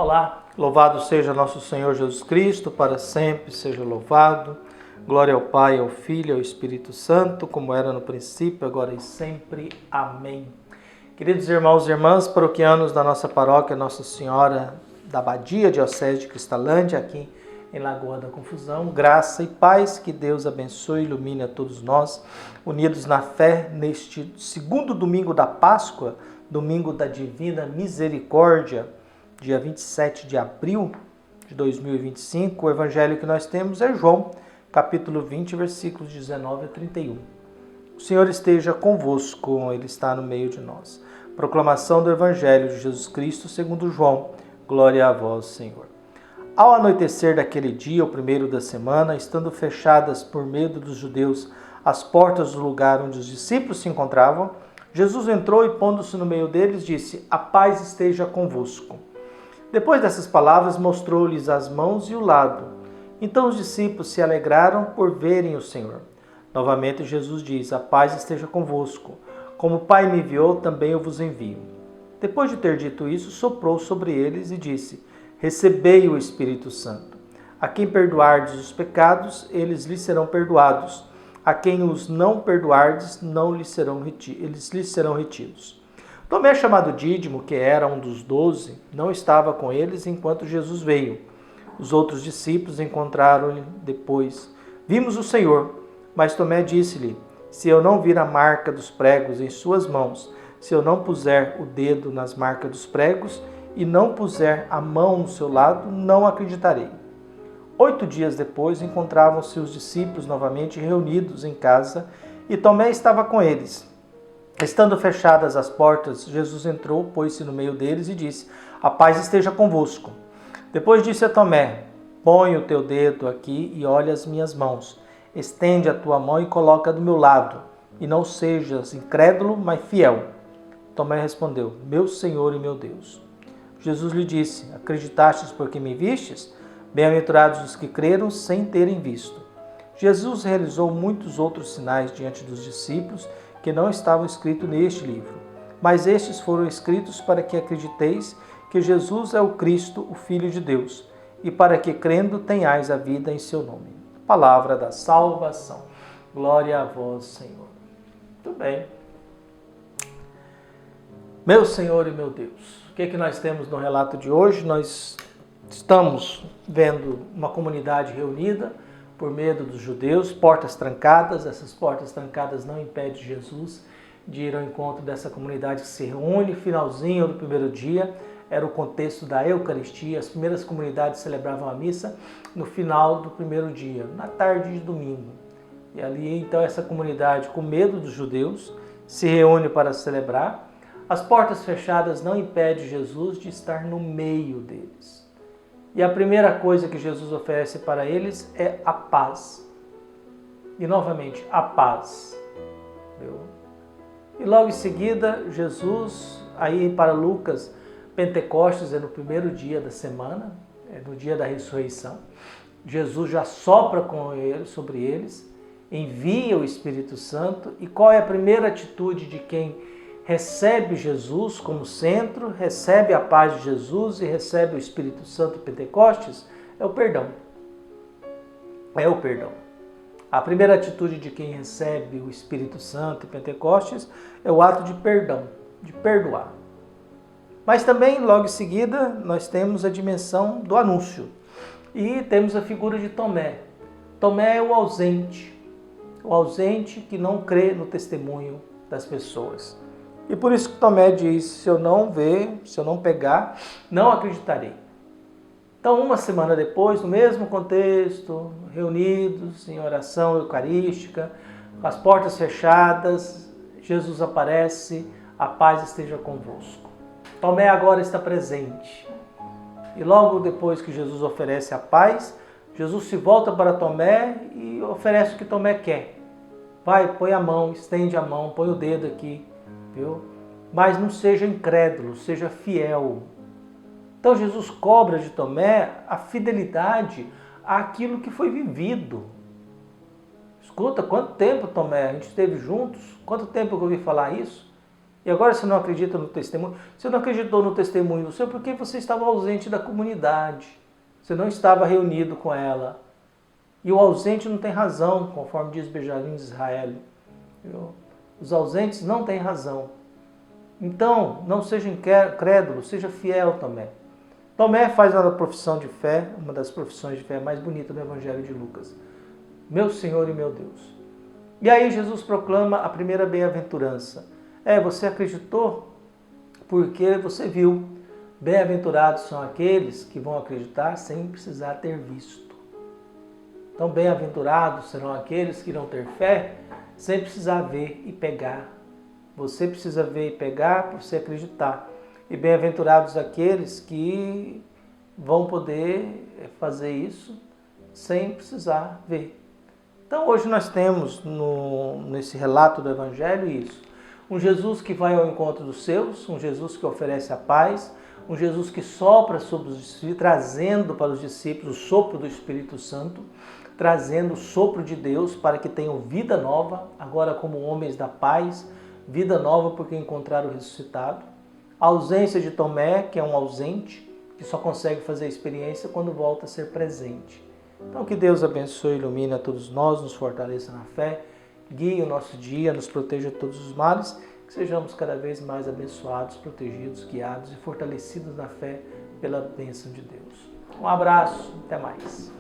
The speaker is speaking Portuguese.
Olá, louvado seja nosso Senhor Jesus Cristo, para sempre seja louvado. Glória ao Pai, ao Filho e ao Espírito Santo, como era no princípio, agora e sempre. Amém. Queridos irmãos e irmãs paroquianos da nossa paróquia Nossa Senhora da Abadia Diocese de Cristalândia, aqui em Lagoa da Confusão, graça e paz, que Deus abençoe e ilumine a todos nós, unidos na fé, neste segundo domingo da Páscoa, domingo da Divina Misericórdia, dia 27 de abril de 2025. O evangelho que nós temos é João, capítulo 20, versículos 19 a 31. O Senhor esteja convosco, Ele está no meio de nós. Proclamação do evangelho de Jesus Cristo segundo João. Glória a vós, Senhor. Ao anoitecer daquele dia, o primeiro da semana, estando fechadas por medo dos judeus as portas do lugar onde os discípulos se encontravam, Jesus entrou e, pondo-se no meio deles, disse: A paz esteja convosco. Depois dessas palavras, mostrou-lhes as mãos e o lado. Então os discípulos se alegraram por verem o Senhor. Novamente Jesus diz: A paz esteja convosco. Como o Pai me enviou, também eu vos envio. Depois de ter dito isso, soprou sobre eles e disse: Recebei o Espírito Santo. A quem perdoardes os pecados, eles lhes serão perdoados. A quem os não perdoardes, eles lhes serão retidos. Tomé, chamado Dídimo, que era um dos 12, não estava com eles enquanto Jesus veio. Os outros discípulos encontraram-lhe depois: Vimos o Senhor. Mas Tomé disse-lhe: Se eu não vir a marca dos pregos em suas mãos, se eu não puser o dedo nas marcas dos pregos e não puser a mão no seu lado, não acreditarei. 8 dias depois, encontravam-se os discípulos novamente reunidos em casa e Tomé estava com eles. Estando fechadas as portas, Jesus entrou, pôs-se no meio deles e disse: A paz esteja convosco. Depois disse a Tomé: Põe o teu dedo aqui e olha as minhas mãos. Estende a tua mão e coloca do meu lado. E não sejas incrédulo, mas fiel. Tomé respondeu: Meu Senhor e meu Deus. Jesus lhe disse: Acreditastes porque me vistes? Bem-aventurados os que creram sem terem visto. Jesus realizou muitos outros sinais diante dos discípulos que não estavam escritos neste livro. Mas estes foram escritos para que acrediteis que Jesus é o Cristo, o Filho de Deus, e para que, crendo, tenhais a vida em seu nome. Palavra da salvação. Glória a vós, Senhor. Muito bem. Meu Senhor e meu Deus, o que é que nós temos no relato de hoje? Nós estamos vendo uma comunidade reunida por medo dos judeus, portas trancadas. Essas portas trancadas não impedem Jesus de ir ao encontro dessa comunidade que se reúne. Finalzinho do primeiro dia, era o contexto da Eucaristia. As primeiras comunidades celebravam a missa no final do primeiro dia, na tarde de domingo. E ali, então, essa comunidade, com medo dos judeus, se reúne para celebrar. As portas fechadas não impedem Jesus de estar no meio deles. E a primeira coisa que Jesus oferece para eles é a paz. E novamente, a paz. E logo em seguida, Jesus, aí para Lucas, Pentecostes é no primeiro dia da semana, é no dia da ressurreição. Jesus já sopra sobre eles, envia o Espírito Santo. E qual é a primeira atitude de quem recebe Jesus como centro, recebe a paz de Jesus e recebe o Espírito Santo em Pentecostes? É o perdão. É o perdão. A primeira atitude de quem recebe o Espírito Santo em Pentecostes é o ato de perdão, de perdoar. Mas também, logo em seguida, nós temos a dimensão do anúncio. E temos a figura de Tomé. Tomé é o ausente que não crê no testemunho das pessoas. E por isso que Tomé diz: se eu não ver, se eu não pegar, não acreditarei. Então, uma semana depois, no mesmo contexto, reunidos em oração eucarística, com as portas fechadas, Jesus aparece: a paz esteja convosco. Tomé agora está presente. E logo depois que Jesus oferece a paz, Jesus se volta para Tomé e oferece o que Tomé quer. Vai, põe a mão, estende a mão, põe o dedo aqui. Viu? Mas não seja incrédulo, seja fiel. Então Jesus cobra de Tomé a fidelidade àquilo que foi vivido. Escuta, quanto tempo, Tomé, a gente esteve juntos? Quanto tempo que eu ouvi falar isso? E E agora você não acredita no testemunho? Você não acreditou no testemunho do Senhor porque você estava ausente da comunidade. Você não estava reunido com ela. E o ausente não tem razão, conforme diz Benjamin de Israel. Os ausentes não têm razão. Então, não seja incrédulo, seja fiel também. Tomé faz uma profissão de fé, uma das profissões de fé mais bonitas do Evangelho de Lucas. Meu Senhor e meu Deus. E aí Jesus proclama a primeira bem-aventurança. Você acreditou porque você viu. Bem-aventurados são aqueles que vão acreditar sem precisar ter visto. Então, bem-aventurados serão aqueles que irão ter fé sem precisar ver e pegar. Você precisa ver e pegar para você acreditar. E bem-aventurados aqueles que vão poder fazer isso sem precisar ver. Então hoje nós temos nesse relato do Evangelho isso. Um Jesus que vai ao encontro dos seus, um Jesus que oferece a paz, um Jesus que sopra sobre os discípulos, trazendo para os discípulos o sopro do Espírito Santo, trazendo o sopro de Deus para que tenham vida nova, agora como homens da paz, vida nova porque encontraram o ressuscitado. A ausência de Tomé, que é um ausente, que só consegue fazer a experiência quando volta a ser presente. Então que Deus abençoe e ilumine a todos nós, nos fortaleça na fé, guie o nosso dia, nos proteja de todos os males, que sejamos cada vez mais abençoados, protegidos, guiados e fortalecidos na fé pela bênção de Deus. Um abraço, até mais.